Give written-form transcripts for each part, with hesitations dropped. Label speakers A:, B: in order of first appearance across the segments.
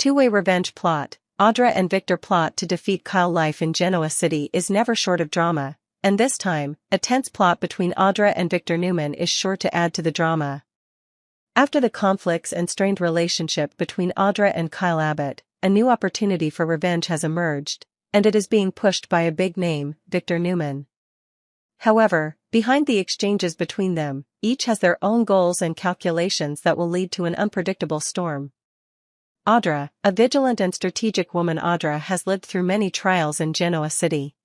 A: Two-way revenge plot. Audra and Victor plot to defeat Kyle. Life in Genoa City is never short of drama, and this time, a tense plot between Audra and Victor Newman is sure to add to the drama. After the conflicts and strained relationship between Audra and Kyle Abbott, a new opportunity for revenge has emerged, and it is being pushed by a big name, Victor Newman. However, behind the exchanges between them, each has their own goals and calculations that will lead to an unpredictable storm. Audra, a vigilant and strategic woman. Audra has lived through many trials in Genoa City.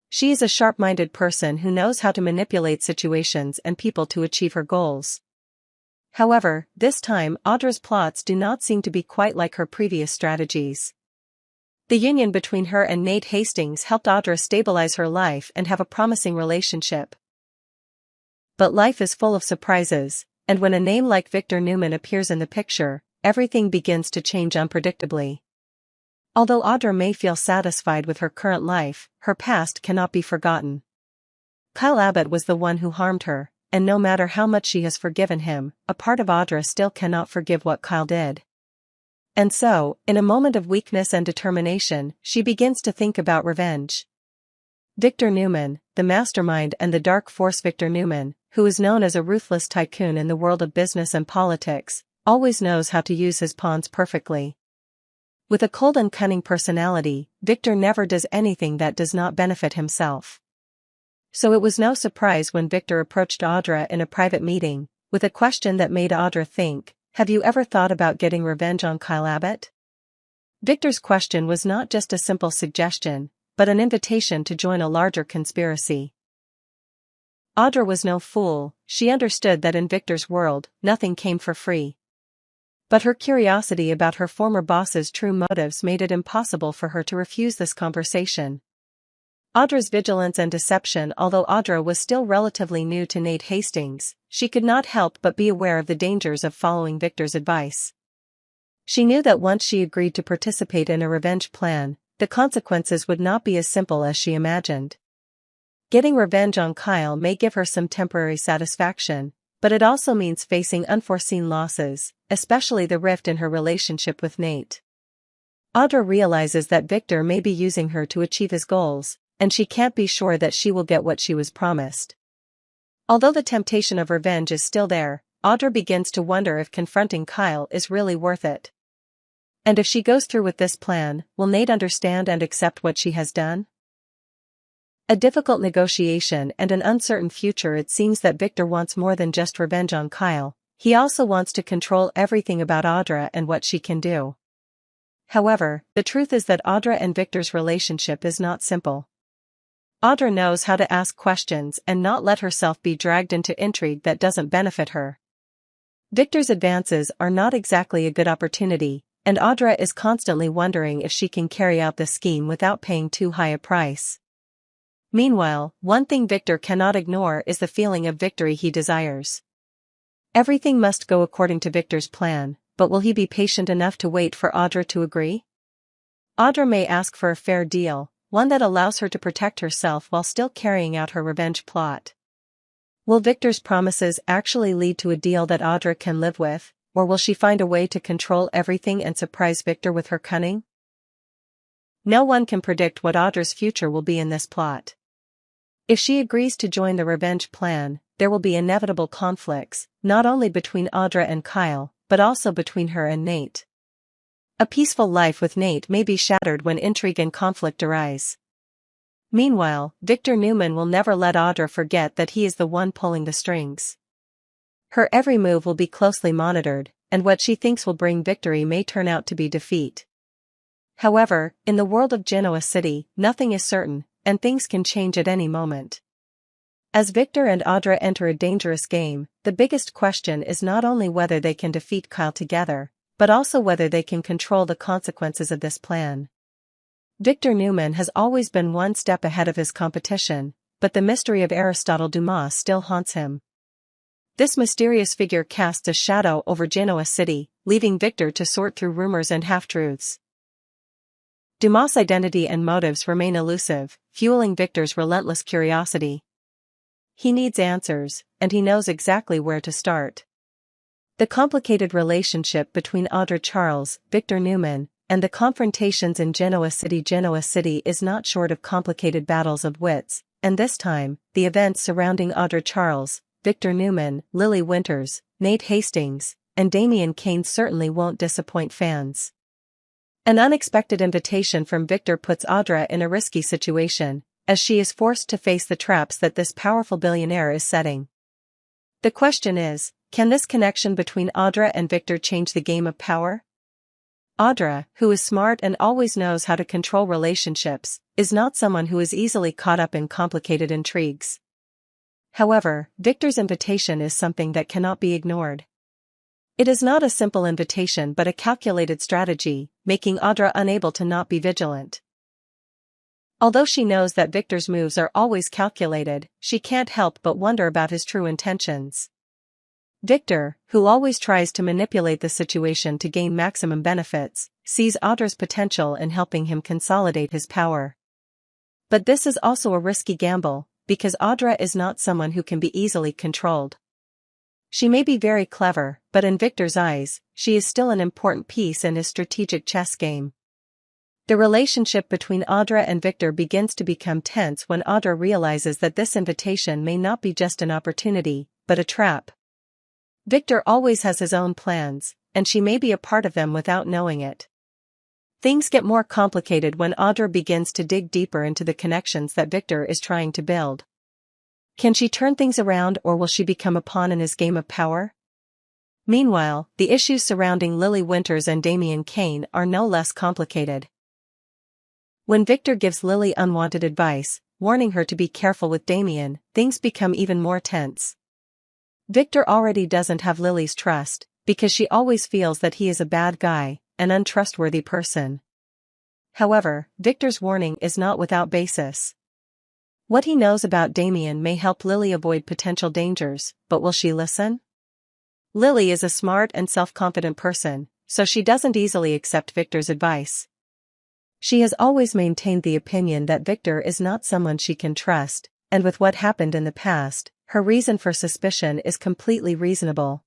A: She is a sharp-minded person who knows how to manipulate situations and people to achieve her goals. However, this time Audra's plots do not seem to be quite like her previous strategies. The union between her and Nate Hastings helped Audra stabilize her life and have a promising relationship. But life is full of surprises, and when a name like Victor Newman appears in the picture, everything begins to change unpredictably. Although Audra may feel satisfied with her current life, her past cannot be forgotten. Kyle Abbott was the one who harmed her, and no matter how much she has forgiven him, a part of Audra still cannot forgive what Kyle did. And so, in a moment of weakness and determination, she begins to think about revenge. Victor Newman, the mastermind and the dark force. Victor Newman, who is known as a ruthless tycoon in the world of business and politics, always knows how to use his pawns perfectly. With a cold and cunning personality, Victor never does anything that does not benefit himself. So it was no surprise when Victor approached Audra in a private meeting, with a question that made Audra think, "Have you ever thought about getting revenge on Kyle Abbott?" Victor's question was not just a simple suggestion, but an invitation to join a larger conspiracy. Audra was no fool. She understood that in Victor's world, nothing came for free. But her curiosity about her former boss's true motives made it impossible for her to refuse this conversation. Audra's vigilance and deception. Although Audra was still relatively new to Nate Hastings, she could not help but be aware of the dangers of following Victor's advice. She knew that once she agreed to participate in a revenge plan, the consequences would not be as simple as she imagined. Getting revenge on Kyle may give her some temporary satisfaction, but it also means facing unforeseen losses, especially the rift in her relationship with Nate. Audra realizes that Victor may be using her to achieve his goals, and she can't be sure that she will get what she was promised. Although the temptation of revenge is still there, Audra begins to wonder if confronting Kyle is really worth it. And if she goes through with this plan, will Nate understand and accept what she has done? A difficult negotiation and an uncertain future. It seems that Victor wants more than just revenge on Kyle. He also wants to control everything about Audra and what she can do. However, the truth is that Audra and Victor's relationship is not simple. Audra knows how to ask questions and not let herself be dragged into intrigue that doesn't benefit her. Victor's advances are not exactly a good opportunity, and Audra is constantly wondering if she can carry out the scheme without paying too high a price. Meanwhile, one thing Victor cannot ignore is the feeling of victory he desires. Everything must go according to Victor's plan, but will he be patient enough to wait for Audra to agree? Audra may ask for a fair deal, one that allows her to protect herself while still carrying out her revenge plot. Will Victor's promises actually lead to a deal that Audra can live with, or will she find a way to control everything and surprise Victor with her cunning? No one can predict what Audra's future will be in this plot. If she agrees to join the revenge plan, there will be inevitable conflicts, not only between Audra and Kyle, but also between her and Nate. A peaceful life with Nate may be shattered when intrigue and conflict arise. Meanwhile, Victor Newman will never let Audra forget that he is the one pulling the strings. Her every move will be closely monitored, and what she thinks will bring victory may turn out to be defeat. However, in the world of Genoa City, nothing is certain, and things can change at any moment. As Victor and Audra enter a dangerous game, the biggest question is not only whether they can defeat Kyle together, but also whether they can control the consequences of this plan. Victor Newman has always been one step ahead of his competition, but the mystery of Aristotle Dumas still haunts him. This mysterious figure casts a shadow over Genoa City, leaving Victor to sort through rumors and half-truths. Dumas' identity and motives remain elusive, fueling Victor's relentless curiosity. He needs answers, and he knows exactly where to start. The complicated relationship between Audra Charles, Victor Newman, and the confrontations in Genoa City is not short of complicated battles of wits, and this time, the events surrounding Audra Charles, Victor Newman, Lily Winters, Nate Hastings, and Damian Kane certainly won't disappoint fans. An unexpected invitation from Victor puts Audra in a risky situation, as she is forced to face the traps that this powerful billionaire is setting. The question is, can this connection between Audra and Victor change the game of power? Audra, who is smart and always knows how to control relationships, is not someone who is easily caught up in complicated intrigues. However, Victor's invitation is something that cannot be ignored. It is not a simple invitation but a calculated strategy, making Audra unable to not be vigilant. Although she knows that Victor's moves are always calculated, she can't help but wonder about his true intentions. Victor, who always tries to manipulate the situation to gain maximum benefits, sees Audra's potential in helping him consolidate his power. But this is also a risky gamble, because Audra is not someone who can be easily controlled. She may be very clever, but in Victor's eyes, she is still an important piece in his strategic chess game. The relationship between Audra and Victor begins to become tense when Audra realizes that this invitation may not be just an opportunity, but a trap. Victor always has his own plans, and she may be a part of them without knowing it. Things get more complicated when Audra begins to dig deeper into the connections that Victor is trying to build. Can she turn things around, or will she become a pawn in his game of power? Meanwhile, the issues surrounding Lily Winters and Damian Kane are no less complicated. When Victor gives Lily unwanted advice, warning her to be careful with Damian, things become even more tense. Victor already doesn't have Lily's trust, because she always feels that he is a bad guy, an untrustworthy person. However, Victor's warning is not without basis. What he knows about Damian may help Lily avoid potential dangers, but will she listen? Lily is a smart and self-confident person, so she doesn't easily accept Victor's advice. She has always maintained the opinion that Victor is not someone she can trust, and with what happened in the past, her reason for suspicion is completely reasonable.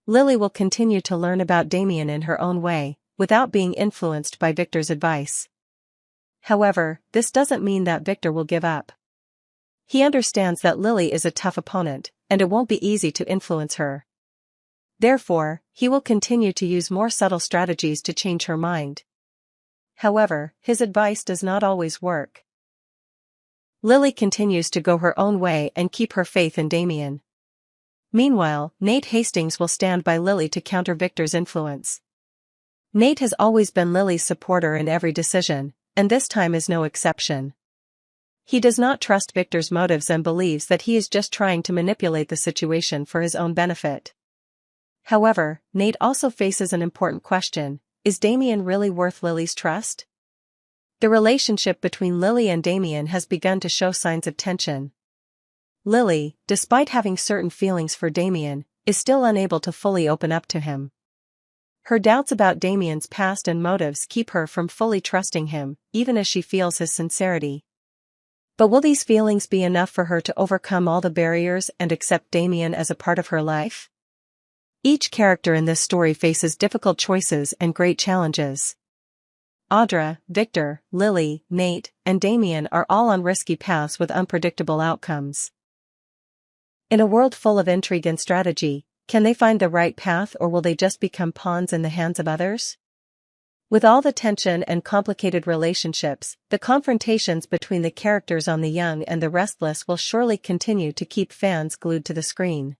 A: Lily will continue to learn about Damian in her own way, without being influenced by Victor's advice. However, this doesn't mean that Victor will give up. He understands that Lily is a tough opponent, and it won't be easy to influence her. Therefore, he will continue to use more subtle strategies to change her mind. However, his advice does not always work. Lily continues to go her own way and keep her faith in Damian. Meanwhile, Nate Hastings will stand by Lily to counter Victor's influence. Nate has always been Lily's supporter in every decision, and this time is no exception. He does not trust Victor's motives and believes that he is just trying to manipulate the situation for his own benefit. However, Nate also faces an important question: is Damian really worth Lily's trust? The relationship between Lily and Damian has begun to show signs of tension. Lily, despite having certain feelings for Damian, is still unable to fully open up to him. Her doubts about Damian's past and motives keep her from fully trusting him, even as she feels his sincerity. But will these feelings be enough for her to overcome all the barriers and accept Damian as a part of her life? Each character in this story faces difficult choices and great challenges. Audra, Victor, Lily, Nate, and Damian are all on risky paths with unpredictable outcomes. In a world full of intrigue and strategy, can they find the right path, or will they just become pawns in the hands of others? With all the tension and complicated relationships, the confrontations between the characters on The Young and the Restless will surely continue to keep fans glued to the screen.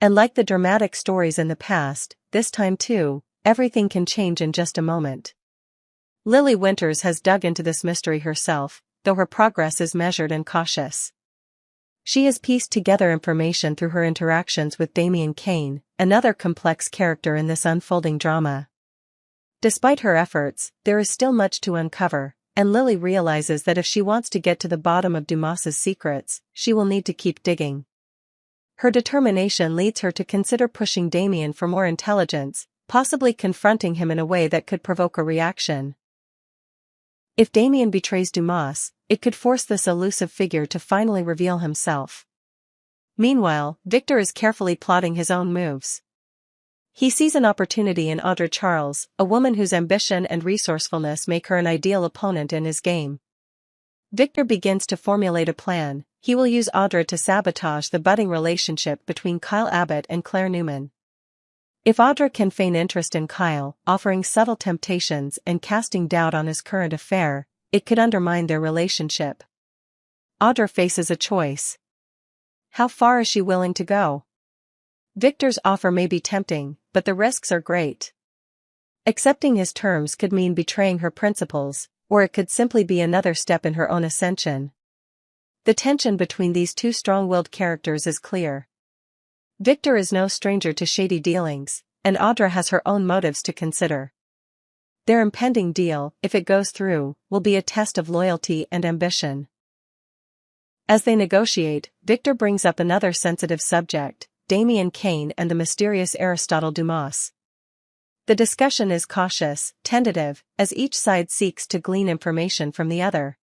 A: And like the dramatic stories in the past, this time too, everything can change in just a moment. Lily Winters has dug into this mystery herself, though her progress is measured and cautious. She has pieced together information through her interactions with Damian Kane, another complex character in this unfolding drama. Despite her efforts, there is still much to uncover, and Lily realizes that if she wants to get to the bottom of Dumas's secrets, she will need to keep digging. Her determination leads her to consider pushing Damian for more intelligence, possibly confronting him in a way that could provoke a reaction. If Damian betrays Dumas, it could force this elusive figure to finally reveal himself. Meanwhile, Victor is carefully plotting his own moves. He sees an opportunity in Audra Charles, a woman whose ambition and resourcefulness make her an ideal opponent in his game. Victor begins to formulate a plan. He will use Audra to sabotage the budding relationship between Kyle Abbott and Claire Newman. If Audra can feign interest in Kyle, offering subtle temptations and casting doubt on his current affair, it could undermine their relationship. Audra faces a choice. How far is she willing to go? Victor's offer may be tempting, but the risks are great. Accepting his terms could mean betraying her principles, or it could simply be another step in her own ascension. The tension between these two strong-willed characters is clear. Victor is no stranger to shady dealings, and Audra has her own motives to consider. Their impending deal, if it goes through, will be a test of loyalty and ambition. As they negotiate, Victor brings up another sensitive subject: Damien Kane and the mysterious Aristotle Dumas. The discussion is cautious, tentative, as each side seeks to glean information from the other.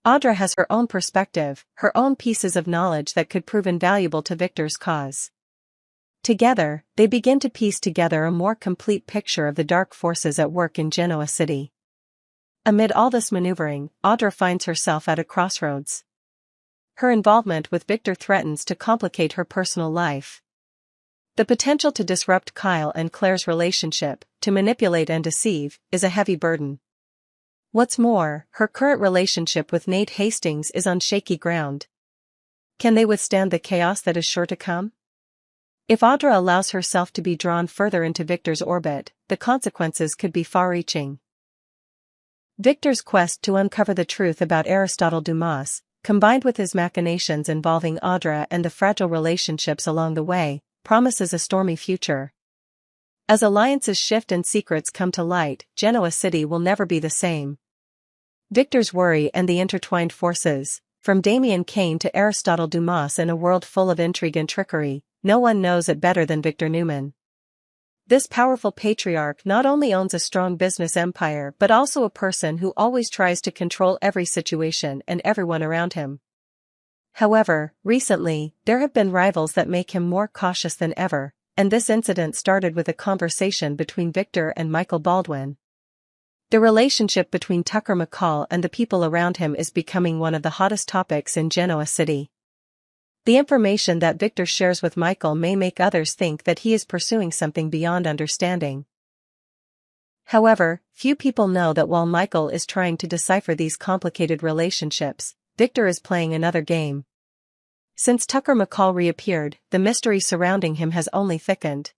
A: Audra has her own perspective, her own pieces of knowledge that could prove invaluable to Victor's cause. Together, they begin to piece together a more complete picture of the dark forces at work in Genoa City. Amid all this maneuvering, Audra finds herself at a crossroads. Her involvement with Victor threatens to complicate her personal life. The potential to disrupt Kyle and Claire's relationship, to manipulate and deceive, is a heavy burden. What's more, her current relationship with Nate Hastings is on shaky ground. Can they withstand the chaos that is sure to come? If Audra allows herself to be drawn further into Victor's orbit, the consequences could be far-reaching. Victor's quest to uncover the truth about Aristotle Dumas, combined with his machinations involving Audra and the fragile relationships along the way, promises a stormy future. As alliances shift and secrets come to light, Genoa City will never be the same. Victor's worry and the intertwined forces, from Damien Kane to Aristotle Dumas in a world full of intrigue and trickery, no one knows it better than Victor Newman. This powerful patriarch not only owns a strong business empire but also a person who always tries to control every situation and everyone around him. However, recently, there have been rivals that make him more cautious than ever, and this incident started with a conversation between Victor and Michael Baldwin. The relationship between Tucker McCall and the people around him is becoming one of the hottest topics in Genoa City. The information that Victor shares with Michael may make others think that he is pursuing something beyond understanding. However, few people know that while Michael is trying to decipher these complicated relationships, Victor is playing another game. Since Tucker McCall reappeared, the mystery surrounding him has only thickened.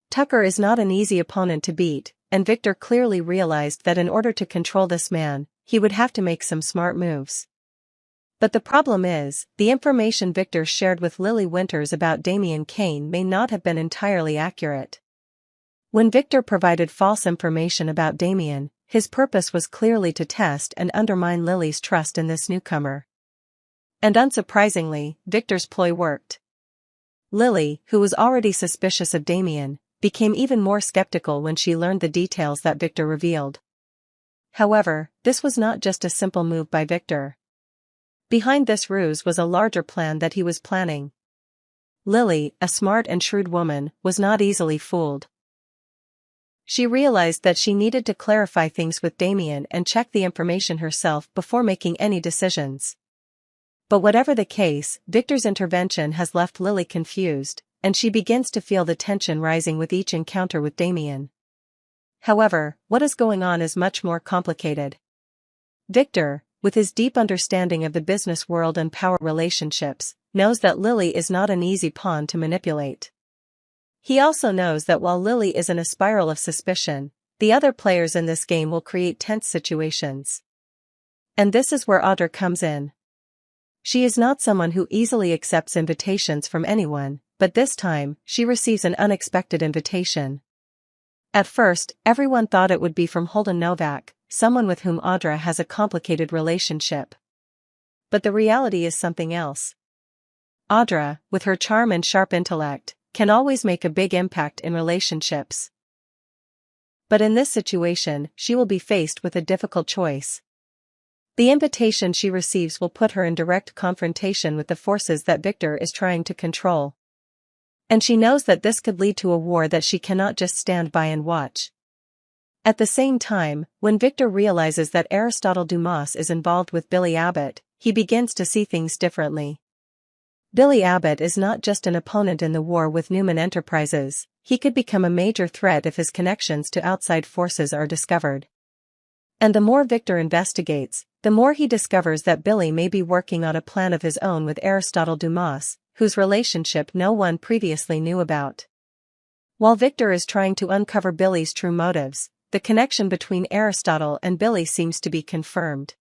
A: Tucker is not an easy opponent to beat, and Victor clearly realized that in order to control this man, he would have to make some smart moves. But the problem is, the information Victor shared with Lily Winters about Damien Kane may not have been entirely accurate. When Victor provided false information about Damien, his purpose was clearly to test and undermine Lily's trust in this newcomer. And unsurprisingly, Victor's ploy worked. Lily, who was already suspicious of Damien, became even more skeptical when she learned the details that Victor revealed. However, this was not just a simple move by Victor. Behind this ruse was a larger plan that he was planning. Lily, a smart and shrewd woman, was not easily fooled. She realized that she needed to clarify things with Damien and check the information herself before making any decisions. But whatever the case, Victor's intervention has left Lily confused, and she begins to feel the tension rising with each encounter with Damien. However, what is going on is much more complicated. Victor, with his deep understanding of the business world and power relationships, knows that Lily is not an easy pawn to manipulate. He also knows that while Lily is in a spiral of suspicion, the other players in this game will create tense situations. And this is where Audra comes in. She is not someone who easily accepts invitations from anyone, but this time, she receives an unexpected invitation. At first, everyone thought it would be from Holden Novak, someone with whom Audra has a complicated relationship. But the reality is something else. Audra, with her charm and sharp intellect, can always make a big impact in relationships. But in this situation, she will be faced with a difficult choice. The invitation she receives will put her in direct confrontation with the forces that Victor is trying to control. And she knows that this could lead to a war that she cannot just stand by and watch. At the same time, when Victor realizes that Aristotle Dumas is involved with Billy Abbott, he begins to see things differently. Billy Abbott is not just an opponent in the war with Newman Enterprises, he could become a major threat if his connections to outside forces are discovered. And the more Victor investigates, the more he discovers that Billy may be working on a plan of his own with Aristotle Dumas, whose relationship no one previously knew about. While Victor is trying to uncover Billy's true motives, the connection between Aristotle and Billy seems to be confirmed.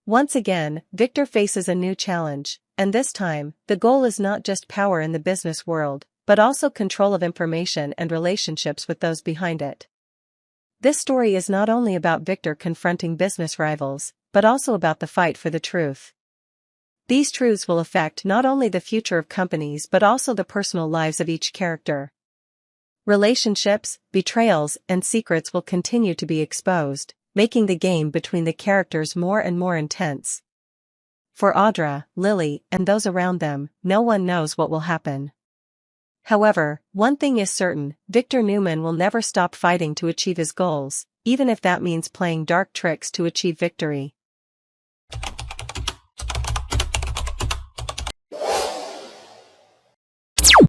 A: Once again, Victor faces a new challenge, and this time, the goal is not just power in the business world, but also control of information and relationships with those behind it. This story is not only about Victor confronting business rivals, but also about the fight for the truth. These truths will affect not only the future of companies but also the personal lives of each character. Relationships, betrayals, and secrets will continue to be exposed, making the game between the characters more and more intense. For Audra, Lily, and those around them, no one knows what will happen. However, one thing is certain, Victor Newman will never stop fighting to achieve his goals, even if that means playing dark tricks to achieve victory.